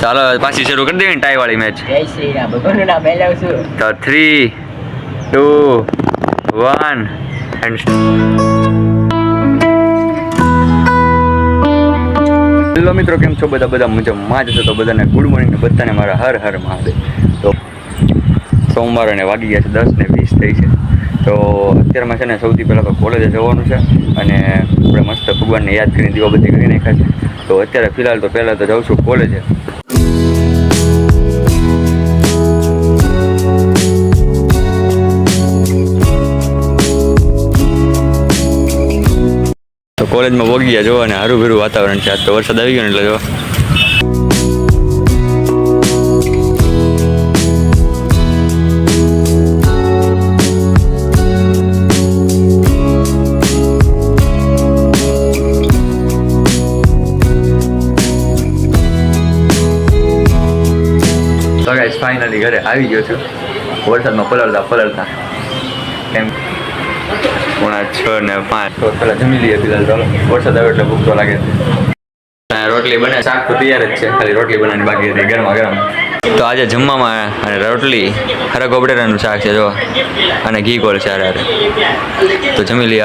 ચાલો પાછી શરૂ કરી દેવી ને ટાઈ વાળી મેચ. જય શ્રી રામ. ભગવાનનું નામ લઈ લઉં છું. તો 3, 2, 1 એન્ડ હેલો મિત્રો, કેમ છો બધા મજામાં જ છો? તો બધાને ગુડ મોર્નિંગ ને બધાને મારા હર હર મહાદેવ. તો સોમવાર અને વાગી ગયા છે 10:20 થઈ છે. તો અત્યારમાં છે ને સૌથી પહેલાં તો કોલેજે જવાનું છે અને આપણે મસ્ત ભગવાનને યાદ કરીને દીવાબત્તી કરી નાખ્યા છે. તો અત્યારે ફિલહાલ તો પહેલાં તો જાઉં છું કોલેજે. તો કોલેજમાં વગી ગયા જો, અને હારું ભેરું વાતાવરણ છે. આજ તો વરસાદ આવી ગયો ને એટલે જો. તો ગાઈસ ફાઇનલી ઘરે આવી ગયો છું, વરસાદમાં પલળતા કેમ 6:05. તો પહેલાં જમી લઈએ ફિલહાલ. ચાલો, વરસાદ આવે એટલે ભૂખ તો લાગે. રોટલી બને, શાક તો તૈયાર જ છે, ખાલી રોટલી બનાવવાની બાકી હતી ગરમા ગરમ. તો આજે જમવામાં અને રોટલી હરક બટેટાનું શાક છે જો, અને ઘી કોલ છે હારે. તો જમી લઈએ.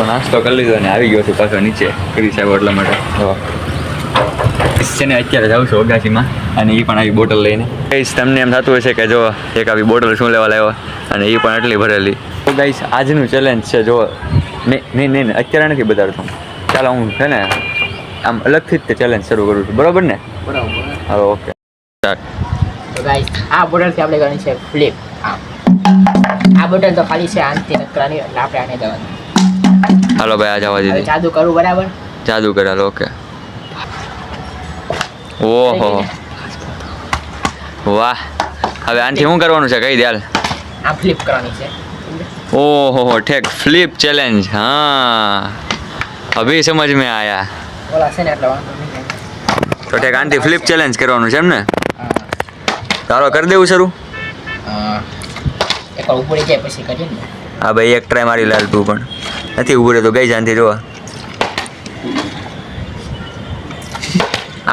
નાસ્તો કરી લીધો અને આવી ગયો છું પાછો નીચે કરી સાહેબ એટલા માટે. છે ને અત્યારે જાઉં છું અગાસીમાં, અને એ પણ આવી બોટલ લઈને. ગાઈસ તમને એમ થતું હશે કે જો એક આવી બોટલ શું લેવા લાવ્યો, અને એ પણ એટલી ભરેલી. તો ગાઈસ આજનું ચેલેન્જ છે જો. નહીં અત્યારે નથી બતાડતો. ચાલો હું છે ને આમ અલગથી જ તે ચેલેન્જ શરૂ કરું છું, બરાબર ને? બરાબર. હા ઓકે સ્ટાર્ટ. તો ગાઈસ આ બોટલથી આપણે કરવાની છે ફ્લિપ. આ બોટલ તો ખાલી છે આનથી નકરાની, એટલે આપણે આને જવાનું. હાલો ભાઈ, આ જવા દીધી. જાદુ કરું બરાબર? જાદુ કરાલો. ઓકે. ઓહો વાહ. હવે આનાથી શું કરવાનું છે કહી દે હાલ. આ ફ્લિપ કરવાની છે. ઓહો ઠેક ફ્લિપ ચેલેન્જ. હા અભી સમજ में आया. ઓલા છે ને એટલે વાંધો નહીં. તો ઠેક આનાથી ફ્લિપ ચેલેન્જ કરવાનું છે એમ ને? હા. તારો કરી દેવું શરૂ? એકવાર ઉપર જાય પછી કરીએ ને. હા ભાઈ, એક ટ્રાય મારી લાલ તું, પણ નથી ઉભું રહેતો. ગઈ જાનથી જોવા.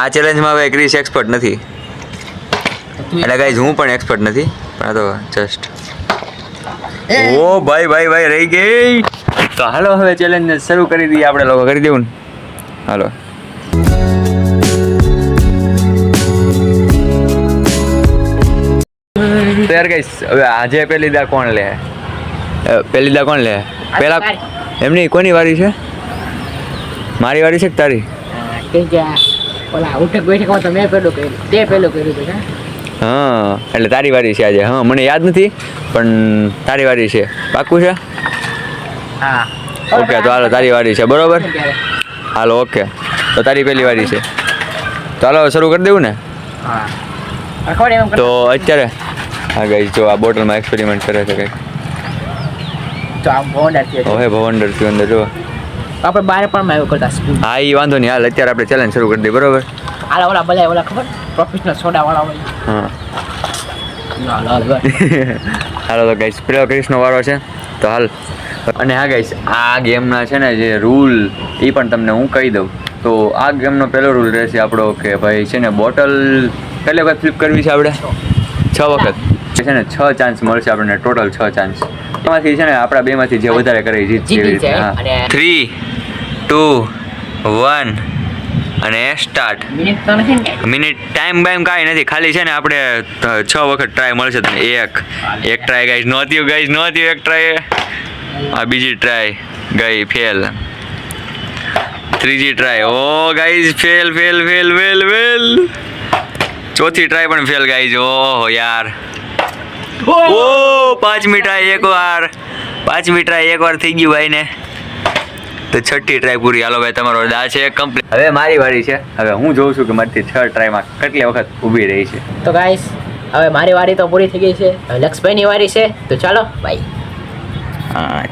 આ ચેલેન્જમાં હવે ક્રિસ એક્સપર્ટ નથી, એટલે ગાઈઝ હું પણ એક્સપર્ટ નથી, પણ આ તો જસ્ટ. ઓ ભાઈ રહી ગઈ. તો હાલો હવે ચેલેન્જ શરૂ કરી દઈએ આપણે લોકો. કરી દેવું ને? હાલો. તો યાર ગાઈઝ હવે આજે પેલી દા કોણ લે? પેલા એમની કોની વારી છે? મારી વારી છે કે તારી? ઓલા ઉઠક બેઠકમાં તો મેં પેલું કર્યું, તે પેલું કર્યું હતું. હા એટલે તારી વારી છે આજે. હા મને યાદ નથી, પણ તારી વારી છે. પાક્કું છે? હા ઓકે. તો હાલો તારી વારી છે, બરોબર? Hello okay. તો તારી પહેલી વારી છે. તો હાલો શરૂ કરી દેવું ને? હા. તો અત્યારે હા ગાઈસ જો આ બોટલમાં એક્સપેરિમેન્ટ કરે છે કંઈક. તો આમ ભવંડર છે. ઓહે ભવંડર થયું અંદર જો. આપણે બહાર પણ એવું કરતા સ્કૂલ. હા એ વાંધો નહીં. હાલ અત્યારે આપણે ચેલેન્જ શરૂ કરી દઈએ, બરોબર? આલા ઓલા ભલે ઓલા ખબર પ્રોફેશનલ સોડા વાળા હોય. હા હાલો તો ગાઈસ પેલો ક્રિશનો વારો છે. તો હાલ. અને હા ગાઈસ આ ગેમના છે ને જે રૂલ એ પણ તમને હું કહી દઉં. તો આ ગેમનો પહેલો રૂલ રહેશે આપણો કે ભાઈ છે ને બોટલ પહેલી વખત ફ્લિપ કરવી છે આપણે 6 વખત છે ને 6 ચાન્સ મળશે આપણને, ટોટલ 6 ચાન્સ. એમાંથી છે ને આપણા બેમાંથી જે વધારે કરે જીતી જાય. હા 3, 2, 1 અને સ્ટાર્ટ. મિનિટ ટાઈમ બાઈમ કાંઈ નથી, ખાલી છે ને આપણે 6 વખત ટ્રાય મળશે તમને. એક ટ્રાય ગાઈસ નહોતી એક ટ્રાય. આ બીજી ટ્રાય ગઈ ફેલ. ત્રીજી ટ્રાય ઓ ગાઈસ ફેલ. ચોથી ટ્રાય પણ ફેલ ગાઈસ. ઓહો યાર. ઓ 5મી ટ્રાય એકવાર થઈ ગયું ભાઈ ને. તો 6ઠી ટ્રાય પૂરી. હાલો ભાઈ તમારો દા છે કમ્પ્લીટ. હવે મારી વારી છે. હવે હું જોઉં છું કે મારીથી 6 ટ્રાયમાં કેટલી વખત ઊભી રહી છે. તો ગાઈસ હવે મારી વારી તો પૂરી થઈ ગઈ છે. હવે લક્ષભાઈની વારી છે. તો ચાલો ભાઈ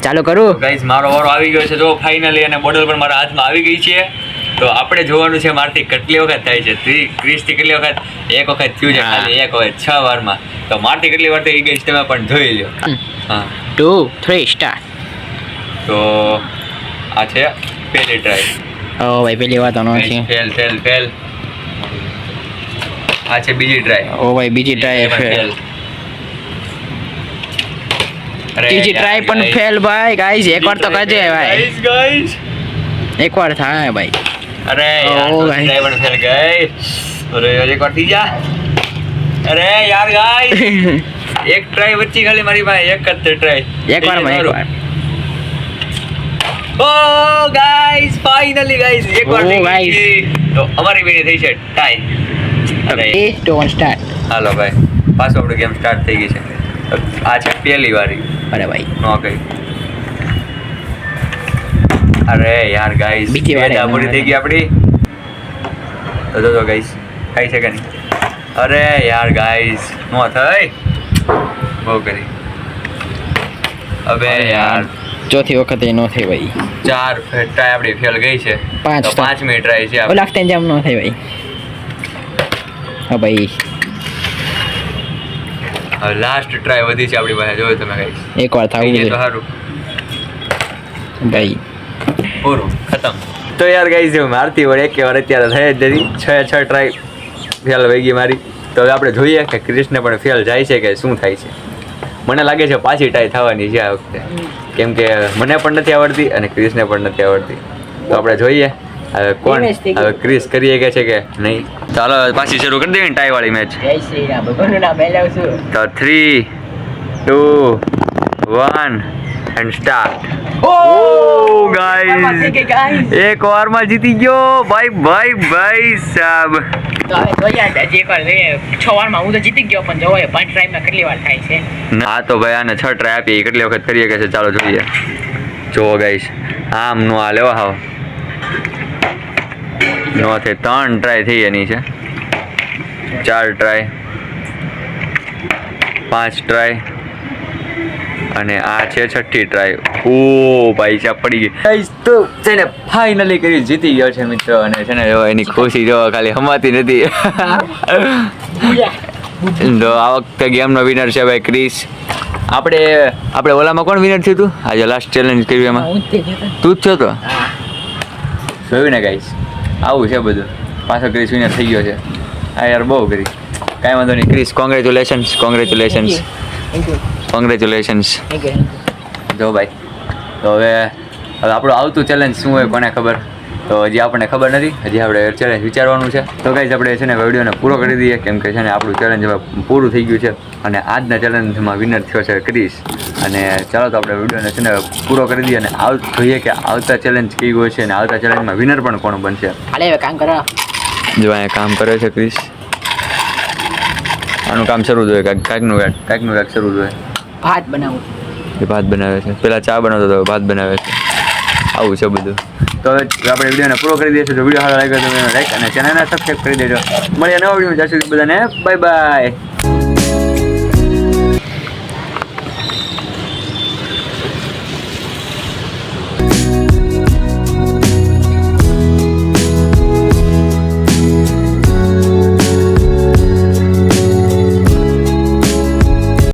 ચાલુ કરું. ગાઈસ મારો વારો આવી ગયો છે જો ફાઇનલી, અને બોટલ પણ મારા હાથમાં આવી ગઈ છે. તો આપણે જોવાનું છે મારથી કેટલી વખત થાય છે. ક્રિસથી કેટલી વખત? એક વખત થયું છે ખાલી, એક વખત 6 વારમાં. તો મારથી કેટલી વાર થઈ ગઈ છે તમે પણ જોઈ લો. હા 2 3 સ્ટાર્ટ. તો આ છે પહેલી ટ્રાય. ઓ ભાઈ પેલી વાત નો છે. ફેલ. આ છે બીજી ટ્રાય. ઓ ભાઈ બીજી ટ્રાય ફેલ. ત્રીજી ટ્રાય પણ ફેલ ભાઈ. ગાઈસ એકવાર તો કરજે ભાઈ. ગાઈસ એકવાર થાય ભાઈ. અરે યાર ટ્રાય પણ ફેલ ગઈ. અરે એકવાર થઈ જા. અરે યાર ગાઈસ એક ટ્રાય વચ્ચી ખાલી મારી પાસે એક જ ટ્રાય. એકવાર ઓ ગાઈસ ફાઇનલી ગાઈસ એકવાર Oh, થઈ guys. ગઈ. તો અમારી બેની થઈ છે ટાઈ. અરે 3 2 1 સ્ટાર્ટ. હાલો ભાઈ પાછો આપણું ગેમ સ્ટાર્ટ થઈ ગઈ છે. આ છે પહેલી વારી. અરે ભાઈ નો કઈ. અરે યાર ગાઈસ બીજી વારી પૂરી થઈ ગઈ આપણી. તો જો ગાઈસ ખાઈ છે કે નહીં? અરે યાર ગાઈસ નો થઈ. બહુ કરી. અબે યાર ચોથી વખત એ નો થઈ ભાઈ. 4 ટ્રાય આપણી ફેલ ગઈ છે. પાંચ તો 5મી ટ્રાય છે ઓ લાગતે જેમ નો થઈ ભાઈ. હા ભાઈ લાસ્ટ ટ્રાય વધી છે આપણી પાસે. જોયો તમે ગાઈસ એકવાર થાવું થઈ છે જાય તો સારું. ભાઈ. પૂરું ખતમ. તો યાર ગાઈસ જો મારતી વળે એક વાર અત્યારે થઈ જ નથી. 6 ટ્રાય ફેલ વહી ગઈ મારી. તો હવે આપણે જોઈએ કે ક્રિશને પણ ફેલ જાય છે કે શું થાય છે. મને લાગે છે પાછી ટ્રાય થવાની છે આ વખતે, કેમ કે મને પણ નથી આવડતી અને ક્રિશને પણ નથી આવડતી. તો આપણે જોઈએ હવે કોણ હવે ક્રિશ કરી શકે છે કે નહીં. ચાલો પાછી શરૂ કરી દેવી ને ટાઈ વાળી મેચ. જય શ્રી રામ. ભગવાનનું નામ લઈ લઉં છું. તો 3 2 1 એન્ડ સ્ટાર્ટ. ઓ ગાઈસ એક વારમાં જીતી ગયો ભાઈ સાહેબ. તો હવે જોઈએ હજી એકવાર જોઈએ. 6 વારમાં હું તો જીતી ગયો પણ જોવો 5 ટ્રાયમાં કેટલી વાર થાય છે. હા તો ભાઈ આને 6 ટ્રાય આપી કેટલી વખત કરી શકે છે ચાલો જોઈએ. જો ગાઈસ આમ નો આ લેવા હાવ નો થઈ. 3 ટ્રાય થઈ એની છે. 4 ટ્રાય 5 ટ્રાય અને આ છે 6ઠ્ઠી ટ્રાય. ઓ ભાઈ સાહેબ પડી ગઈ ગાઈસ. તો છે ને ફાઇનલી કરી જીતી ગયો છે મિત્રો. અને છે ને જો એની ખુશી જો ખાલી હમાતી નથી. તો આ વખતે ગેમનો વિનર છે ભાઈ ક્રિશ. આપણે ઓલામાં કોણ વિનર થયું હતું આજે લાસ્ટ ચેલેન્જ કર્યું એમાં? હું જ તે જીતો. તું જ છો તો હા જોયું ને ગાઈસ આવું છે બધું. પાછો ક્રિશ વિનર થઈ ગયો છે. આ યાર બહુ કરી. કાંઈ વાંધો નહીં ક્રિશ. કોંગ્રેચ્યુલેશન્સ. Thank you. જો ભાઈ તો હવે આપણું આવતું ચેલેન્જ શું હોય કોને ખબર. તો હજી આપણને ખબર નથી. હજી આપણે ચેલેન્જ વિચારવાનું છે. તો ગાઈસ આપણે છે ને વિડીયોને પૂરો કરી દઈએ, કેમ કે છે ને આપણું ચેલેન્જ હવે પૂરું થઈ ગયું છે. અને આજના ચેલેન્જમાં વિનર થયો છે ક્રિશ. અને ચાલો તો આપણે વિડીયોને છે ને પૂરો કરી દઈએ અને જોઈએ કે આવતા ચેલેન્જ કઈ હોય છે અને આવતા ચેલેન્જમાં વિનર પણ કોણ બનશે. હાલે હવે કામ કરો. જો અહીંયા કામ કરે છે ક્રિશ. આનું કામ શરૂ જોઈએ કાંઈકનું શરૂ જોઈએ. ભાત બનાવું. એ ભાત બનાવે છે. પહેલાં ચા બનાવતો હતો ભાત બનાવે છે. આવું છે બધું. તો હવે આપણે વિડીયોને પૂરો કરી દઈએ છીએ. જો વિડીયો સારો લાગ્યો તો લાઈક અને ચેનલને સબસ્ક્રાઈબ કરી દેજો. મળીએ નવા વિડીયોમાં. જ્યાં સુધી બધાને બાય.